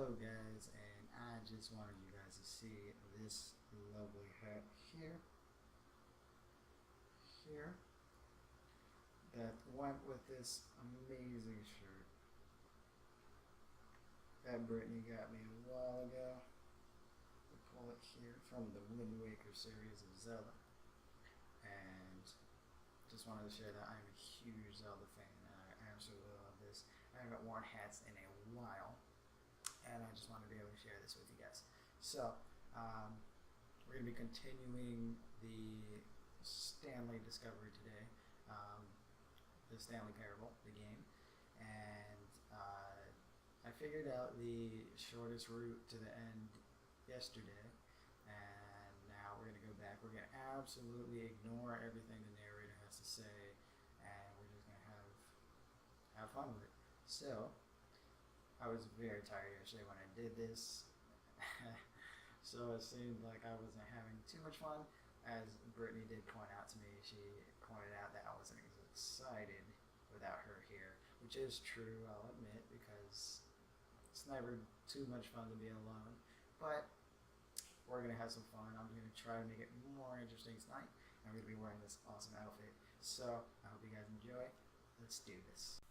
Hello guys, and I just wanted you guys to see this lovely hat here that went with this amazing shirt that Brittany got me a while ago. We pull it here from the Wind Waker series of Zelda, and just wanted to share that I'm a huge Zelda fan and I absolutely love this. I haven't worn hats in a while, and I just want to be able to share this with you guys. So, we're going to be continuing the Stanley discovery today, the Stanley Parable, the game, and I figured out the shortest route to the end yesterday, and now we're going to go back. We're going to absolutely ignore everything the narrator has to say, and we're just going to have fun with it. So, I was very tired yesterday when I did this, so it seemed like I wasn't having too much fun. As Brittany did point out to me, she pointed out that I wasn't as excited without her here, which is true, I'll admit, because it's never too much fun to be alone. But we're going to have some fun. I'm going to try to make it more interesting tonight. I'm going to be wearing this awesome outfit. So I hope you guys enjoy. Let's do this.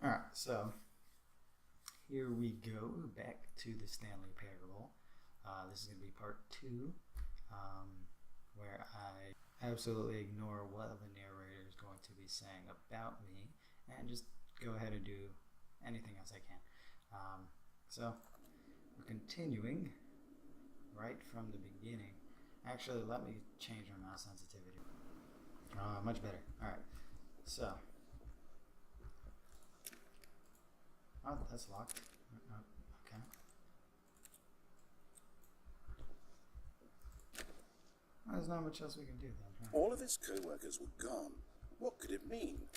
Alright, so here we go, back to the Stanley Parable. This is going to be part 2, where I absolutely ignore what the narrator is going to be saying about me and just go ahead and do anything else I can. So we're continuing right from the beginning. Actually, let me change my mouse sensitivity. Much better. Alright, so. Oh, that's locked. Okay. Well, there's not much else we can do then, huh? All of his co-workers were gone. What could it mean?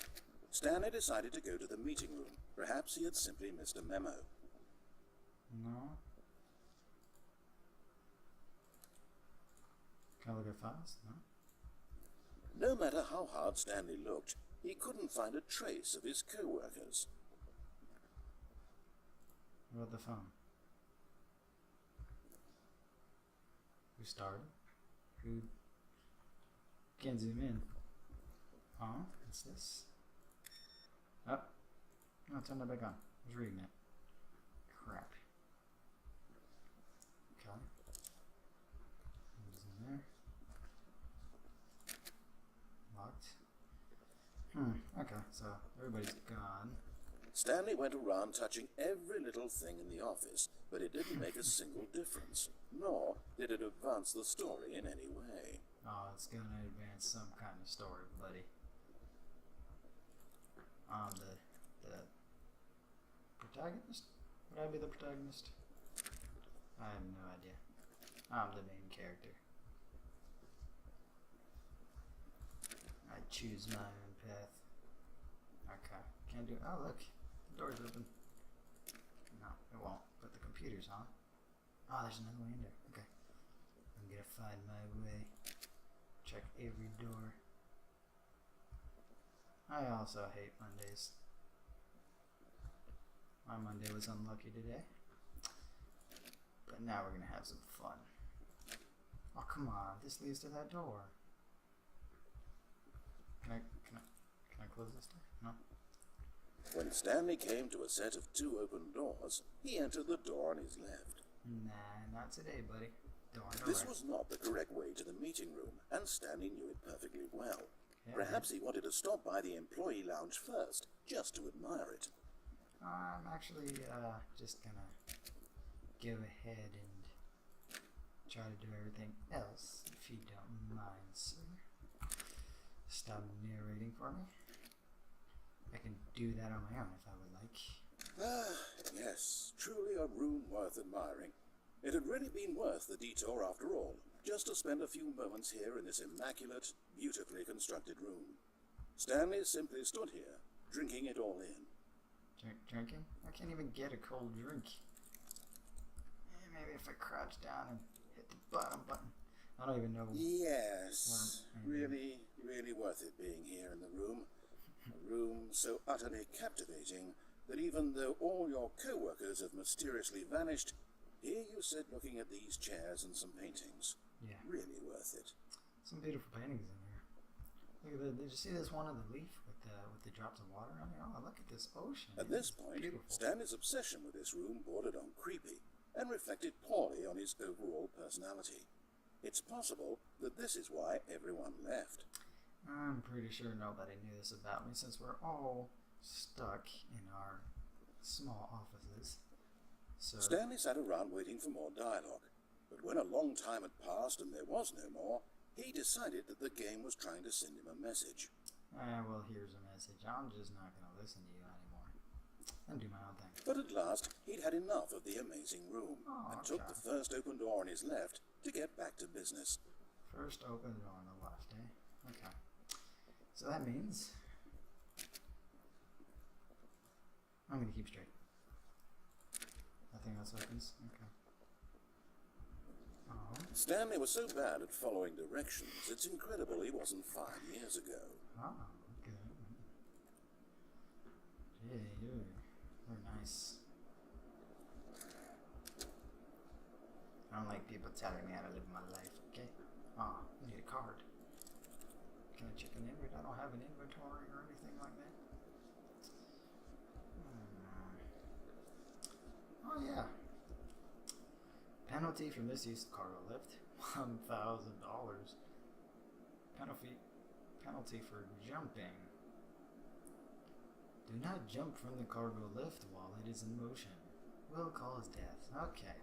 Stanley decided to go to the meeting room. Perhaps he had simply missed a memo. No. Can I look at files? No. No matter how hard Stanley looked, he couldn't find a trace of his co-workers. What about the phone? Who started? Who can zoom in? Oh, what's this? Oh, no, turn that back on. I was reading it. Crap. Okay. What's in there? Locked. Okay, so everybody's gone. Stanley went around touching every little thing in the office, but it didn't make a single difference, nor did it advance the story in any way. Oh, it's gonna advance some kind of story, buddy. I'm the protagonist? Would I be the protagonist? I have no idea. I'm the main character. I choose my own path. Okay, can't do. Oh, look. The door's open. No, it won't. But the computer's on. Oh, there's another way in there. Okay. I'm gonna find my way. Check every door. I also hate Mondays. My Monday was unlucky today. But now we're gonna have some fun. Oh, come on. This leads to that door. Can I close this door? No? When Stanley came to a set of 2 open doors, he entered the door on his left. Nah, not today, buddy. Door on the This right. was not the correct way to the meeting room, and Stanley knew it perfectly well. Yeah. Perhaps he wanted to stop by the employee lounge first, just to admire it. I'm actually just gonna go ahead and try to do everything else, if you don't mind, sir. Stop narrating for me. I can do that on my own if I would like. Ah, yes, truly a room worth admiring. It had really been worth the detour after all, just to spend a few moments here in this immaculate, beautifully constructed room. Stanley simply stood here, drinking it all in. Drinking? I can't even get a cold drink. Maybe if I crouch down and hit the bottom button. I don't even know. Yes, really, really worth it being here in the room. A room so utterly captivating, that even though all your co-workers have mysteriously vanished, here you sit looking at these chairs and some paintings. Yeah. Really worth it. Some beautiful paintings in here. Look at that. Did you see this one of the leaf with the drops of water? I mean, oh, look at this ocean. At this point, beautiful. Stanley's obsession with this room bordered on creepy and reflected poorly on his overall personality. It's possible that this is why everyone left. I'm pretty sure nobody knew this about me since we're all stuck in our small offices. So Stanley sat around waiting for more dialogue, but when a long time had passed and there was no more, he decided that the game was trying to send him a message. Well, here's a message. I'm just not going to listen to you anymore and do my own thing. But at last, he'd had enough of the amazing room and took the first open door on his left to get back to business. First open door on the left, eh? Okay. So that means I'm going to keep straight. Nothing else opens? Okay. Oh. Stanley was so bad at following directions, it's incredible he wasn't 5 years ago. Oh, okay. Yeah, you're nice. I don't like people telling me how to live my life, okay? Oh, I need a card. Can I check an inventory? I don't have an inventory or anything like that. Oh, yeah. Penalty for misuse of cargo lift, $1,000. Penalty for jumping. Do not jump from the cargo lift while it is in motion. Will cause death. Okay.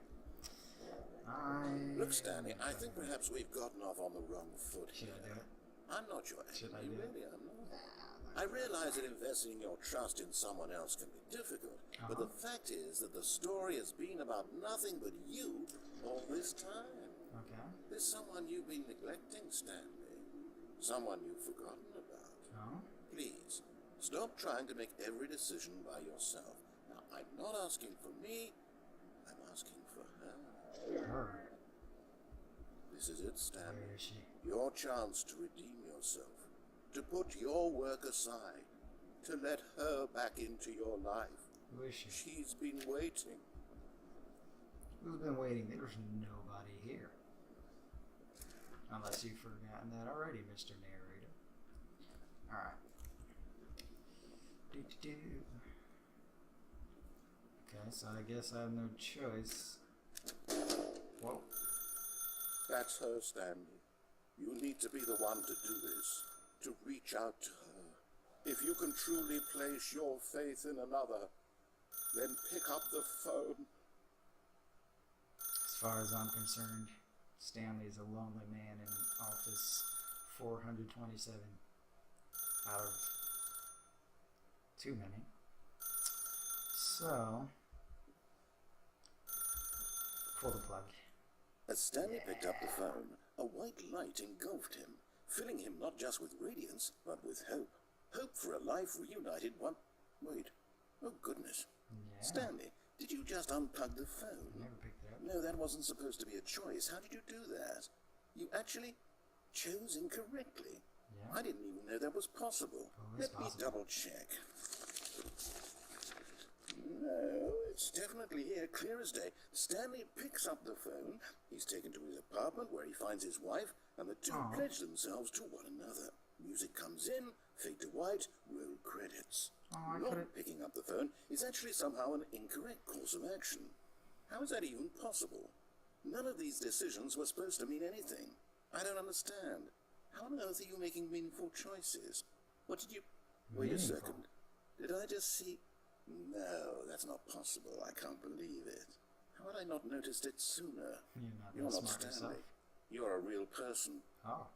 Look, Stanley, I think perhaps we've gotten off on the wrong foot here. Should I do it? I'm not sure. Should I do it? Really, I'm not. I realize that investing your trust in someone else can be difficult, but the fact is that the story has been about nothing but you all this time. Okay. There's someone you've been neglecting, Stanley. Someone you've forgotten about. Oh? Please, stop trying to make every decision by yourself. Now, I'm not asking for me, I'm asking for her. Her? This is it, Stanley. Where is she? Your chance to redeem yourself, to put your work aside, to let her back into your life. Who is she? She's been waiting. Who's been waiting? There's nobody here. Unless you've forgotten that already, Mr. Narrator. Alright. Okay, so I guess I have no choice. Whoa. That's her, Stanley. You need to be the one to do this, to reach out to her. If you can truly place your faith in another, then pick up the phone. As far as I'm concerned, Stanley is a lonely man in office 427 out of too many. So, pull the plug. As Stanley picked up the phone, a white light engulfed him, filling him not just with radiance, but with hope. Hope for a life reunited one... Wait. Oh, goodness. Yeah. Stanley, did you just unplug the phone? Never picked it up. No, that wasn't supposed to be a choice. How did you do that? You actually chose incorrectly. Yeah. I didn't even know that was possible. Let me double check. No, it's definitely here, clear as day. Stanley picks up the phone. He's taken to his apartment where he finds his wife, and the two pledge themselves to one another. Music comes in, fade to white, roll credits. Not picking up the phone is actually somehow an incorrect course of action. How is that even possible? None of these decisions were supposed to mean anything. I don't understand. How on earth are you making meaningful choices? What did you... Wait a second. Did I just see... No, that's not possible. I can't believe it. How had I not noticed it sooner? You're not Stanley. yourself. You're a real person. Oh.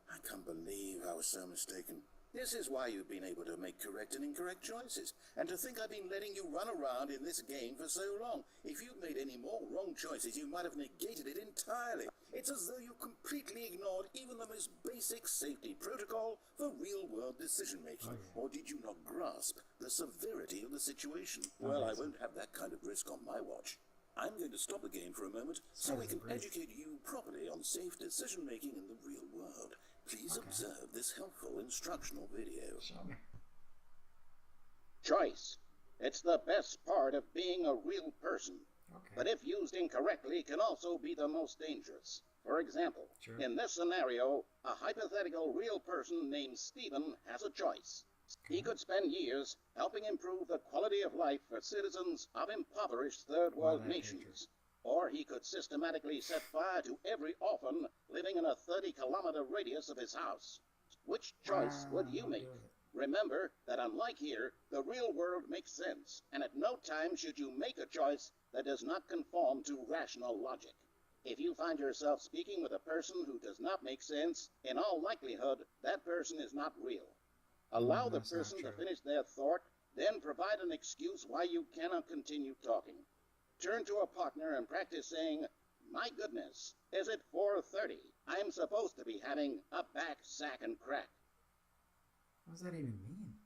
I can't believe I was so mistaken. This is why you've been able to make correct and incorrect choices. And to think I've been letting you run around in this game for so long. If you'd made any more wrong choices, you might have negated it entirely. It's as though you completely ignored even the most basic safety protocol for real-world decision-making. Or did you not grasp the severity of the situation? Well, I won't have that kind of risk on my watch. I'm going to stop the game for a moment so we can educate you properly on safe decision-making in the real world. Please observe this helpful instructional video. Show me. Choice. It's the best part of being a real person. Okay. But if used incorrectly, can also be the most dangerous. For example, Sure. in this scenario, a hypothetical real person named Stephen has a choice. Okay. He could spend years helping improve the quality of life for citizens of impoverished third world nations. Or he could systematically set fire to every orphan living in a 30-kilometer radius of his house. Which choice would you make? Remember that unlike here, the real world makes sense, and at no time should you make a choice that does not conform to rational logic. If you find yourself speaking with a person who does not make sense, in all likelihood, that person is not real. Allow the person to finish their thought, then provide an excuse why you cannot continue talking. Turn to a partner and practice saying, "My goodness, is it 4:30? I'm supposed to be having a back, sack, and crack." What does that even mean?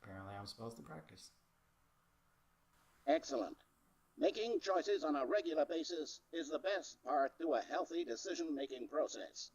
Apparently I'm supposed to practice. Excellent. Making choices on a regular basis is the best part to a healthy decision-making process.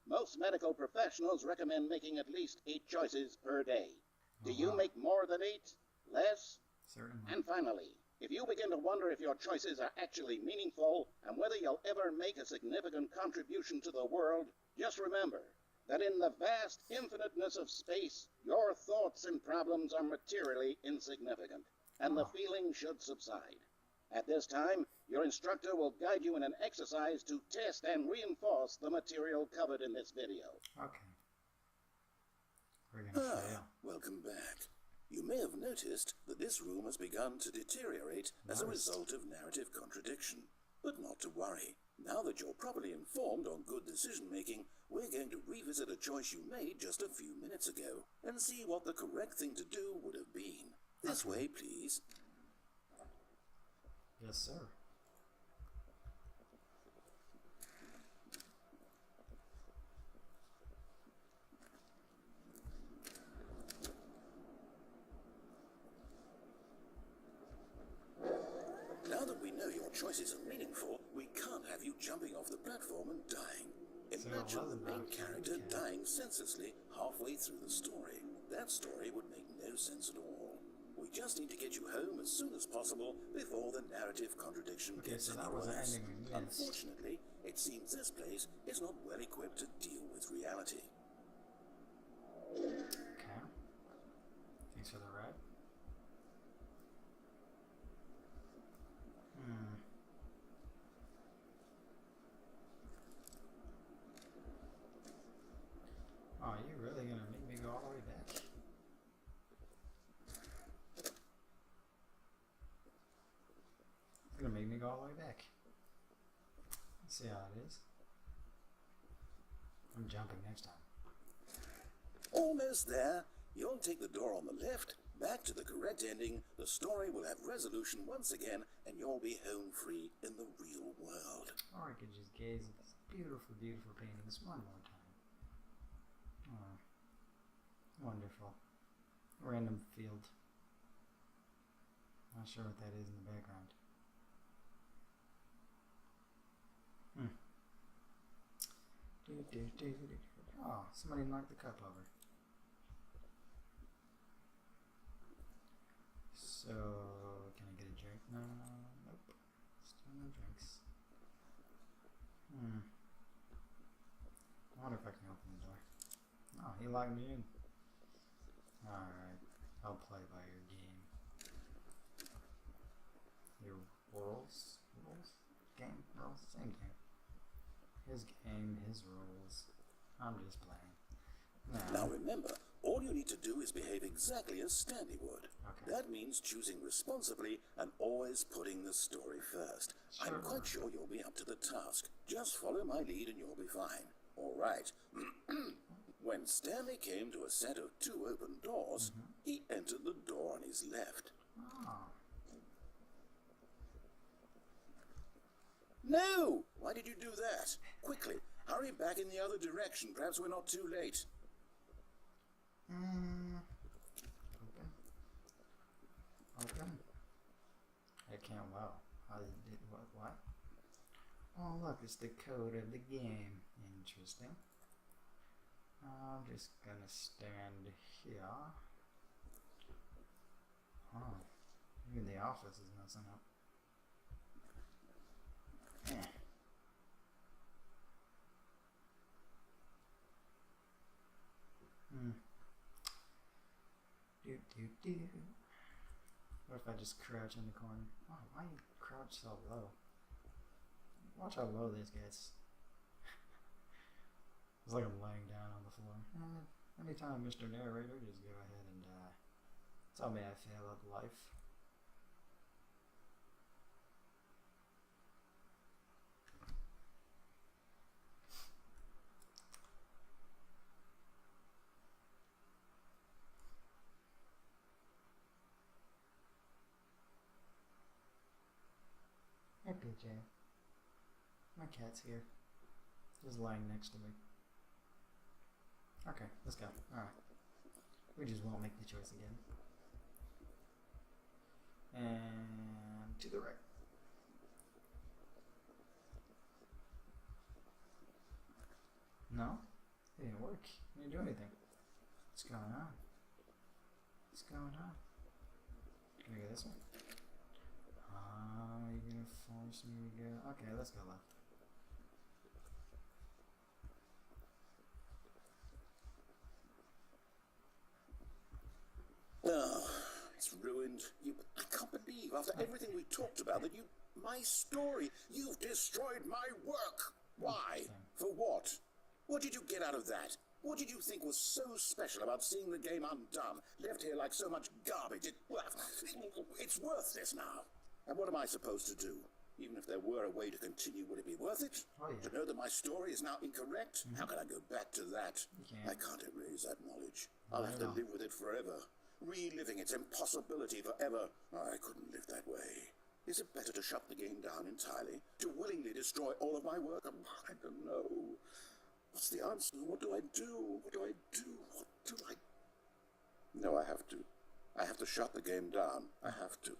Most medical professionals recommend making at least 8 choices per day. Do you make more than 8? Less? Certainly. And finally, if you begin to wonder if your choices are actually meaningful and whether you'll ever make a significant contribution to the world, just remember that in the vast infiniteness of space, your thoughts and problems are materially insignificant, and the feeling should subside. At this time, your instructor will guide you in an exercise to test and reinforce the material covered in this video. Okay. We're gonna fail. Welcome back. You may have noticed that this room has begun to deteriorate as a result of narrative contradiction. But not to worry. Now that you're properly informed on good decision-making, we're going to revisit a choice you made just a few minutes ago and see what the correct thing to do would have been. This way, please. Yes, sir. Now that we know your choices are meaningful, we can't have you jumping off the platform and dying. Imagine the main character dying senselessly halfway through the story. That story would make no sense at all. We just need to get you home as soon as possible before the narrative contradiction gets any worse. Unfortunately, it seems this place is not well equipped to deal with reality. Okay. Thanks for the ride. Oh, you really gonna make me go all the way back? It's gonna make me go all the way back. Let's see how it is. I'm jumping next time. Almost there. You'll take the door on the left, back to the correct ending, the story will have resolution once again, and you'll be home free in the real world. Or I could just gaze at this beautiful, beautiful paintings one more time. Oh, wonderful. Random field. Not sure what that is in the background. Oh, somebody knocked the cup over. So, can I get a drink? No, nope. Still no drinks. I wonder if I can open the door. Oh, he locked me in. Alright, I'll play by your game. Your rules? Game? Rules? Same game. His game, his rules. I'm just playing. Now remember, all you need to do is behave exactly as Stanley would. Okay. That means choosing responsibly and always putting the story first. Sure. I'm quite sure you'll be up to the task. Just follow my lead and you'll be fine. All right. When Stanley came to a set of 2 open doors, he entered the door on his left. Oh. No! Why did you do that? Quickly, hurry back in the other direction. Perhaps we're not too late. Open. I can't. Wow. How did what? Oh, look, it's the code of the game. Interesting. I'm just gonna stand here. Oh, even the office is messing up. What if I just crouch in the corner? Oh, why you crouch so low? Watch how low this gets. It's like I'm laying down on the floor. Anytime, Mr. Narrator, just go ahead and tell me I fail at life. Hey PJ. My cat's here. Just lying next to me. Okay, let's go. Alright. We just won't make the choice again. And to the right. No? It didn't work. It didn't do anything. What's going on? What's going on? Can I go this way? You're gonna force me to go. Okay, let's go left. Oh, it's ruined. I can't believe, after everything we talked about, that my story, you've destroyed my work. Why? For what? What did you get out of that? What did you think was so special about seeing the game undone, left here like so much garbage? It's worthless now. And what am I supposed to do? Even if there were a way to continue, would it be worth it? Oh, yeah. To know that my story is now incorrect? How can I go back to that? You I can't erase that knowledge. I'll have to live with it forever. Reliving its impossibility forever. I couldn't live that way. Is it better to shut the game down entirely? To willingly destroy all of my work? I don't know. What's the answer? What do I do? What do I do? What do I... No, I have to. I have to shut the game down. I have to.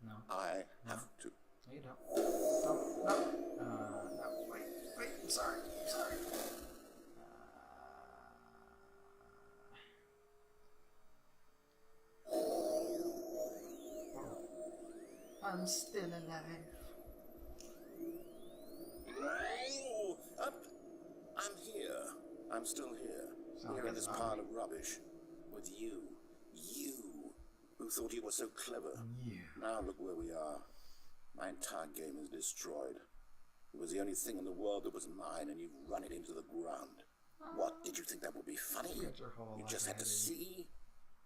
No. I have to. No, you don't. No. Wait. I'm sorry. I'm still alive. Oh, I'm here. I'm still here. Here in this pile of rubbish. With you. You. Who thought you were so clever. You. Now look where we are. My entire game is destroyed. It was the only thing in the world that was mine, and you've run it into the ground. What, did you think that would be funny? You just had to see?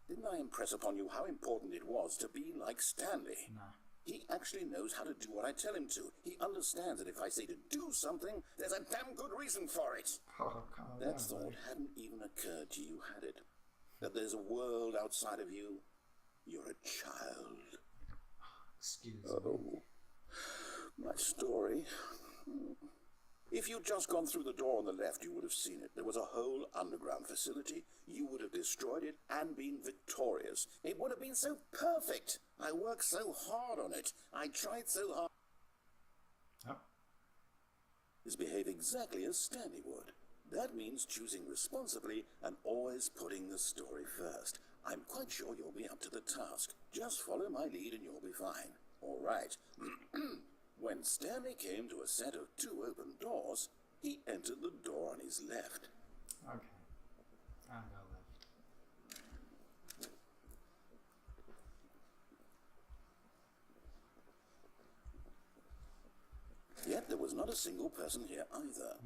Didn't I impress upon you how important it was to be like Stanley? No. He actually knows how to do what I tell him to. He understands that if I say to do something, there's a damn good reason for it. Oh, That thought hadn't even occurred to you, had it? That there's a world outside of you? You're a child. Excuse me. My story. If you'd just gone through the door on the left, you would have seen it. There was a whole underground facility. You would have destroyed it and been victorious. It would have been so perfect. I worked so hard on it. I tried so hard. Oh. Is behave exactly as Stanley would. That means choosing responsibly and always putting the story first. I'm quite sure you'll be up to the task. Just follow my lead and you'll be fine. All right. When Stanley came to a set of 2 open doors, he entered the door on his left. Okay. I'll go left. Yet there was not a single person here either.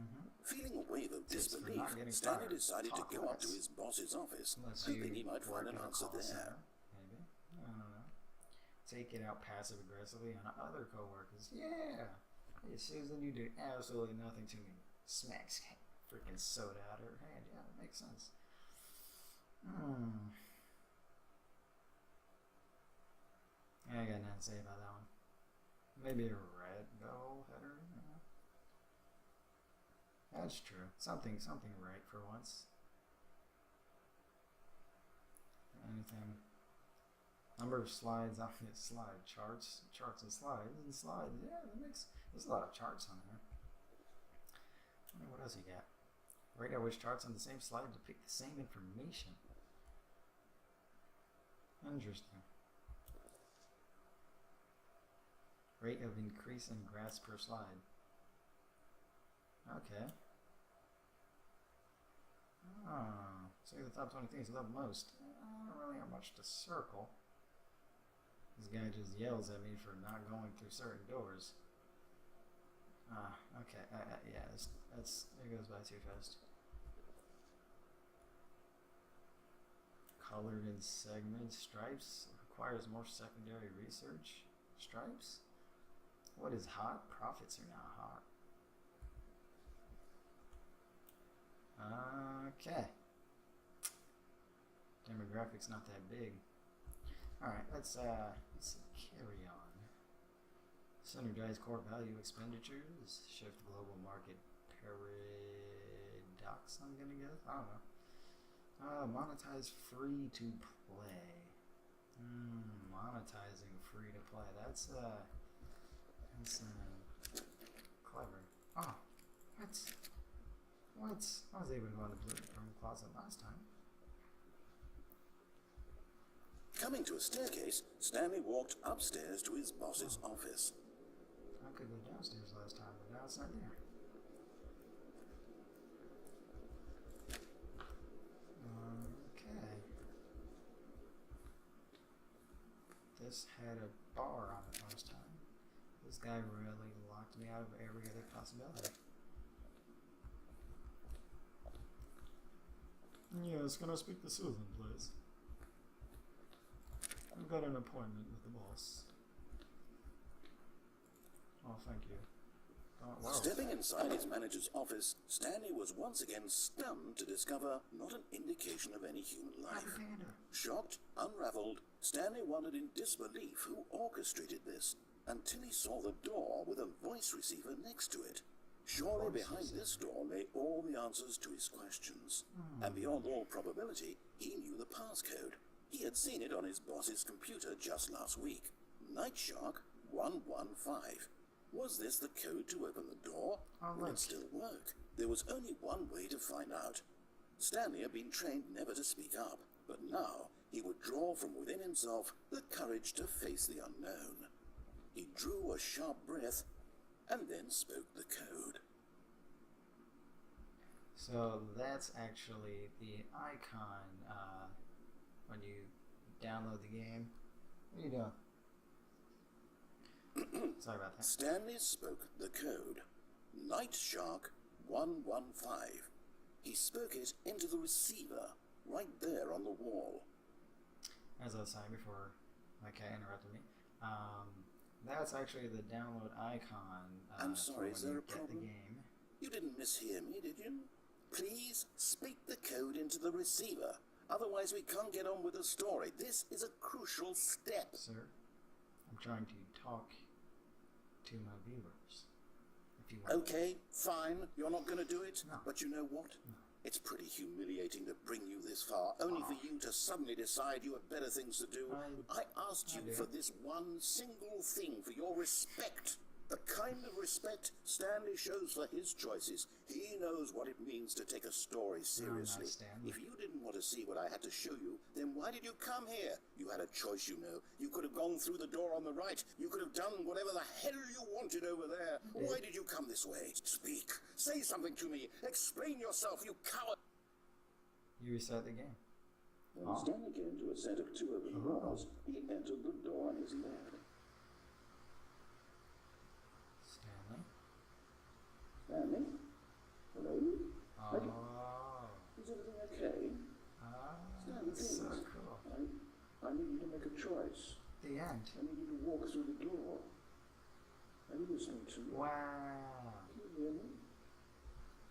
Feeling a wave of disbelief, Stanley decided to go up to his boss's office, hoping he might find an answer there. Maybe. I don't know. Take it out passive aggressively on other co-workers. Yeah. Hey, Susan, you do absolutely nothing to me. Smacks freaking soda out of her hand. Yeah, that makes sense. Yeah, I got nothing to say about that one. Maybe a red goal header. Yeah. That's true. Something right for once. Anything. Number of slides on this slide. Charts and slides and slides. Yeah, there's a lot of charts on there. I wonder what else you got. Radar which charts on the same slide depict the same information. Interesting. Rate of increase in grass per slide. Okay. Oh, say the top 20 things I love most. I don't really have much to circle. This guy just yells at me for not going through certain doors. Okay. Yeah, it goes by too fast. Colored in segments, stripes requires more secondary research. Stripes? What is hot? Profits are not hot. Okay. Demographics not that big. Alright, let's carry on. Synergize core value expenditures. Shift global market paradox, I'm gonna guess. I don't know. Monetize free to play. Monetizing free to play. That's clever. Oh, what? I was able to go in the blue room closet last time. Coming to a staircase, Stanley walked upstairs to his boss's office. I could go downstairs last time, but now it's not there. Okay. This had a bar on it last time. This guy really locked me out of every other possibility. Yes, can I speak to Susan, please? I've got an appointment with the boss. Oh, thank you. Wow. Stepping inside his manager's office, Stanley was once again stunned to discover not an indication of any human life. Shocked, unraveled, Stanley wondered in disbelief who orchestrated this, until he saw the door with a voice receiver next to it. Surely behind this door lay all the answers to his questions, and beyond all probability, he knew the passcode. He had seen it on his boss's computer just last week. Nightshark 115. Was this the code to open the door? Would it still work? There was only one way to find out. Stanley had been trained never to speak up, but now he would draw from within himself the courage to face the unknown. He drew a sharp breath and then spoke the code. So that's actually the icon when you download the game. What are you doing? Sorry about that. Stanley spoke the code. Nightshark 115. He spoke it into the receiver, right there on the wall. As I was saying before my cat interrupted me, that's actually the download icon. I'm sorry, is there a problem? The game. You didn't mishear me, did you? Please speak the code into the receiver. Otherwise we can't get on with the story. This is a crucial step. Sir, I'm trying to talk to my viewers. If you want. Okay, fine. You're not going to do it? No. But you know what? No. It's pretty humiliating to bring you this far, only for you to suddenly decide you have better things to do. I asked you for this one single thing, for your respect. The kind of respect Stanley shows for his choices. He knows what it means to take a story seriously. If you didn't want to see what I had to show you, then why did you come here? You had a choice, you know. You could have gone through the door on the right. You could have done whatever the hell you wanted over there. Why did you come this way? Speak. Say something to me. Explain yourself, you coward. You reset the game. When Stanley came to a set of two open doors, he entered the door on his left. Stanley? Hello? Is everything okay? Stanley, so cool. I need you to make a choice. The end. I need you to walk through the door. Are you listening to me? Wow. Can you hear me?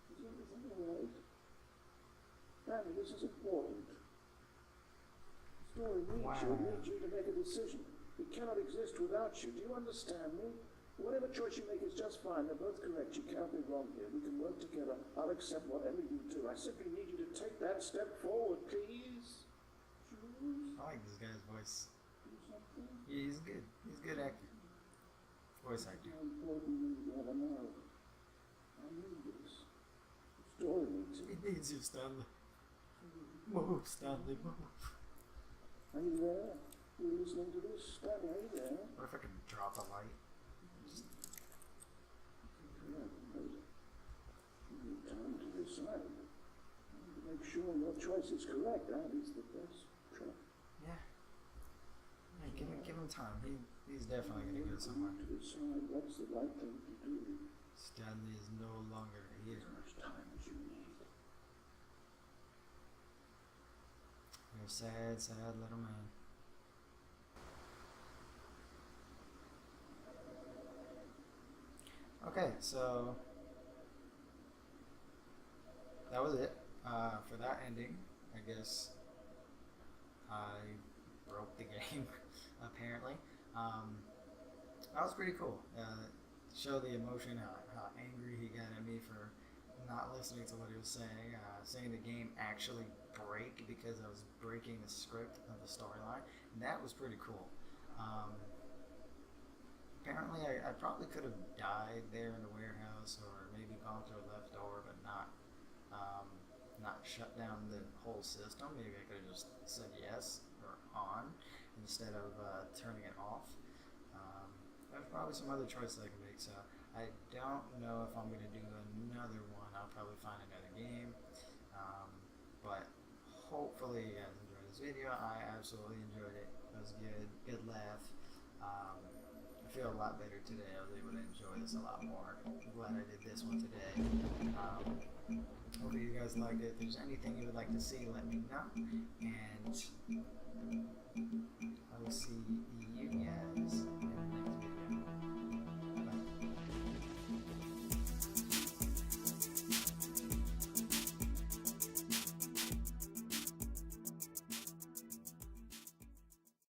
Is everything alright? Stanley, this is important. The story needs you. It needs you to make a decision. It cannot exist without you. Do you understand me? Whatever choice you make is just fine. They're both correct. You can't be wrong here. We can work together. I'll accept whatever you do. I simply need you to take that step forward, please. Choose. I like this guy's voice. Do something. Yeah, he's good. He's a good actor. Voice actor. How important you ever know. I knew this. The story needs it. It needs you, Stanley. Move, Stanley, move. Are you there? You listening to this? Stanley, are you there? What if I could drop a light? Yeah, you need time to decide. To make sure your choice is correct, that is the best try. Yeah. Hey, give him time. He's definitely gonna go somewhere. To decide what's the right thing to do. Stanley is no longer here. As much time as you need. You're a sad, sad little man. Okay, so that was it for that ending. I guess I broke the game, apparently. That was pretty cool. Show the emotion, how angry he got at me for not listening to what he was saying, saying the game actually break because I was breaking the script of the storyline, and that was pretty cool. Apparently, I probably could have died there in the warehouse, or maybe gone through a left door, but not shut down the whole system. Maybe I could have just said yes or on instead of turning it off. There's probably some other choices I can make, so I don't know if I'm going to do another one. I'll probably find another game, but hopefully you guys enjoyed this video. I absolutely enjoyed it. It was good, good laugh. I feel a lot better today. I was able to enjoy this a lot more. I'm glad I did this one today. Hopefully you guys liked it. If there's anything you would like to see, let me know. And